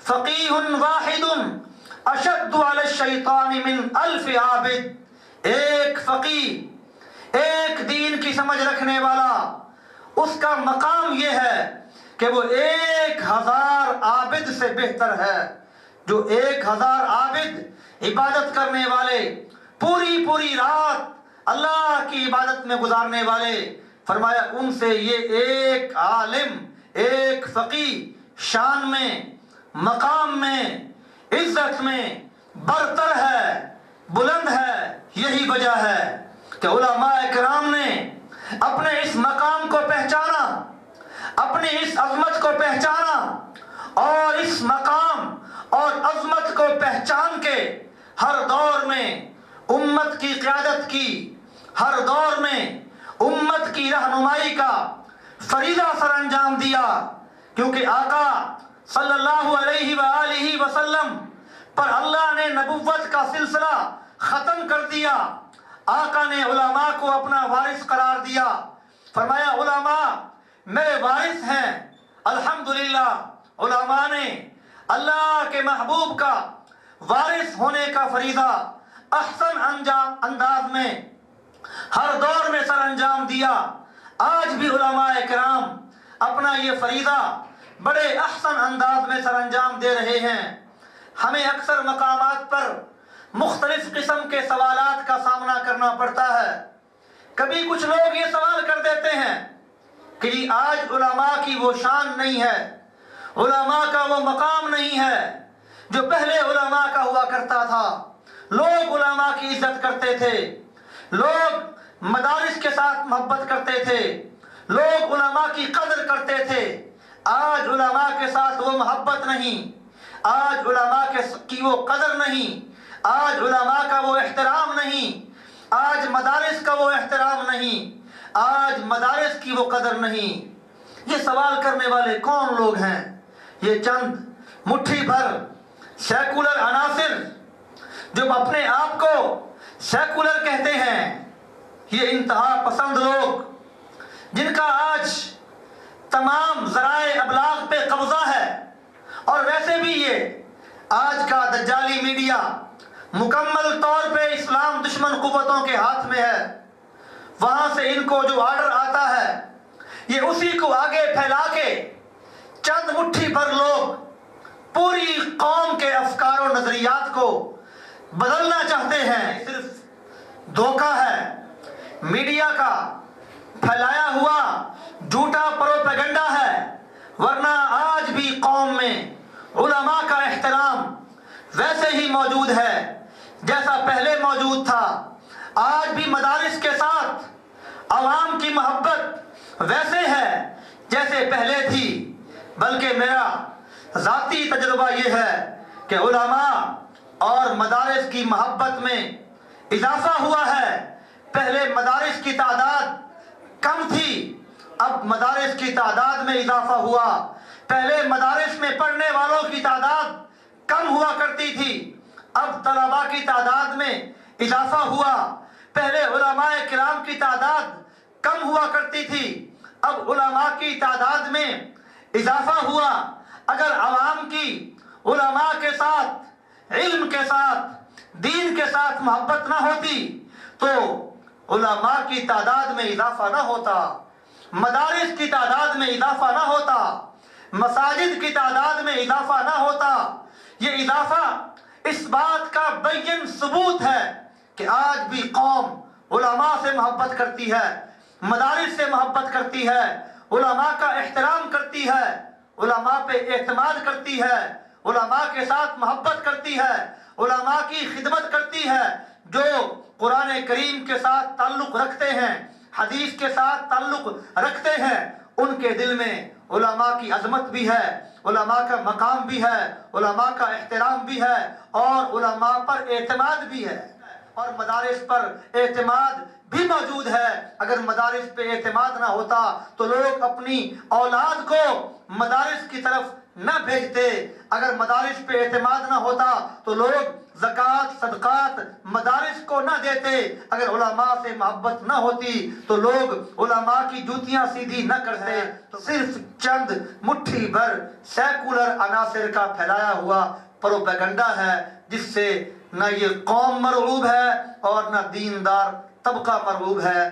فقیہ واحد اشد علی الشیطان من 1000 عابد، ایک فقیہ، ایک دین کی سمجھ رکھنے والا، اس کا مقام یہ ہے کہ وہ 1000 عابد سے بہتر ہے۔ جو 1000 عابد عبادت کرنے والے، پوری رات اللہ کی عبادت میں گزارنے والے، فرمایا ان سے یہ ایک عالم، ایک فقیہ شان میں، مقام میں، عزت میں برتر ہے، بلند ہے۔ یہی وجہ ہے کہ علماء کرام نے اپنے اس مقام کو پہچانا، اپنی اس عظمت کو پہچانا، اور اس مقام اور عظمت کو پہچان کے ہر دور میں امت کی قیادت کی، ہر دور میں امت کی رہنمائی کا فریضہ سر انجام دیا، کیونکہ آقا صلی اللہ علیہ وآلہ وسلم پر اللہ نے نبوت کا سلسلہ ختم کر دیا۔ آقا نے علماء کو اپنا وارث قرار دیا، فرمایا علماء میرے وارث ہیں۔ الحمدللہ علماء نے اللہ کے محبوب کا وارث ہونے کا فریضہ احسن انداز میں ہر دور میں سر انجام دیا۔ آج بھی علماء کرام اپنا یہ فریضہ بڑے احسن انداز میں سر انجام دے رہے ہیں۔ ہمیں اکثر مقامات پر مختلف قسم کے سوالات کا سامنا کرنا پڑتا ہے۔ کبھی کچھ لوگ یہ سوال کر دیتے ہیں کہ آج علماء کی وہ شان نہیں ہے، علماء کا وہ مقام نہیں ہے جو پہلے علماء کا ہوا کرتا تھا۔ لوگ علماء کی عزت کرتے تھے، لوگ مدارس کے ساتھ محبت کرتے تھے، لوگ علماء کی قدر کرتے تھے۔ آج علماء کے ساتھ وہ محبت نہیں، آج علماء کی وہ قدر نہیں، آج علماء کا وہ احترام نہیں، آج مدارس کا وہ احترام نہیں، آج مدارس کی وہ قدر نہیں۔ یہ سوال کرنے والے کون لوگ ہیں؟ یہ چند مٹھی بھر سیکولر عناصر جو اپنے آپ کو سیکولر کہتے ہیں، یہ انتہا پسند لوگ جن کا آج تمام ذرائع ابلاغ پہ قبضہ ہے، اور ویسے بھی یہ آج کا دجالی میڈیا مکمل طور پہ اسلام دشمن قوتوں کے ہاتھ میں ہے۔ وہاں سے ان کو جو آرڈر آتا ہے یہ اسی کو آگے پھیلا کے چند مٹھی بھر لوگ پوری قوم کے افکار و نظریات کو بدلنا چاہتے ہیں۔ صرف دھوکہ ہے میڈیا کا پھیلایا ہوا جھوٹا پروپیگنڈا ہے، ورنہ آج بھی قوم میں علماء کا احترام ویسے ہی موجود ہے جیسا پہلے موجود تھا۔ آج بھی مدارس کے ساتھ عوام کی محبت ویسے ہے جیسے پہلے تھی، بلکہ میرا ذاتی تجربہ یہ ہے کہ علماء اور مدارس کی محبت میں اضافہ ہوا ہے۔ پہلے مدارس کی تعداد کم تھی، اب مدارس کی تعداد میں اضافہ ہوا۔ پہلے مدارس میں پڑھنے والوں کی تعداد کم ہوا کرتی تھی، اب طلباء کی تعداد میں اضافہ ہوا۔ پہلے علماء کرام کی تعداد کم ہوا کرتی تھی، اب علماء کی تعداد میں اضافہ ہوا۔ اگر عوام کی علماء کے ساتھ، علم کے ساتھ، دین کے ساتھ محبت نہ ہوتی تو علماء کی تعداد میں اضافہ نہ ہوتا، مدارس کی تعداد میں اضافہ نہ ہوتا، مساجد کی تعداد میں اضافہ نہ ہوتا۔ یہ اضافہ اس بات کا بین ثبوت ہے کہ آج بھی قوم علماء سے محبت کرتی ہے، مدارس سے محبت کرتی ہے، علماء کا احترام کرتی ہے، علماء پہ اعتماد کرتی ہے، علماء کے ساتھ محبت کرتی ہے، علماء کی خدمت کرتی ہے۔ جو قرآن کریم کے ساتھ تعلق رکھتے ہیں، حدیث کے ساتھ تعلق رکھتے ہیں، ان کے دل میں علماء کی عظمت بھی ہے، علماء کا مقام بھی ہے، علماء کا احترام بھی ہے، اور علماء پر اعتماد بھی ہے، اور مدارس پر اعتماد بھی موجود ہے۔ اگر مدارس پہ اعتماد نہ ہوتا تو لوگ اپنی اولاد کو مدارس کی طرف نہ بھیجتے، اگر مدارس پہ اعتماد نہ ہوتا تو لوگ زکوٰۃ صدقات مدارس کو نہ دیتے، اگر علماء سے محبت نہ ہوتی تو لوگ علماء کی جوتیاں سیدھی نہ کرتے. صرف چند مٹھی بھر سیکولر عناصر کا پھیلایا ہوا پروپیگنڈا ہے، جس سے نہ یہ قوم مرعوب ہے اور نہ دیندار طبقہ مرعوب ہے.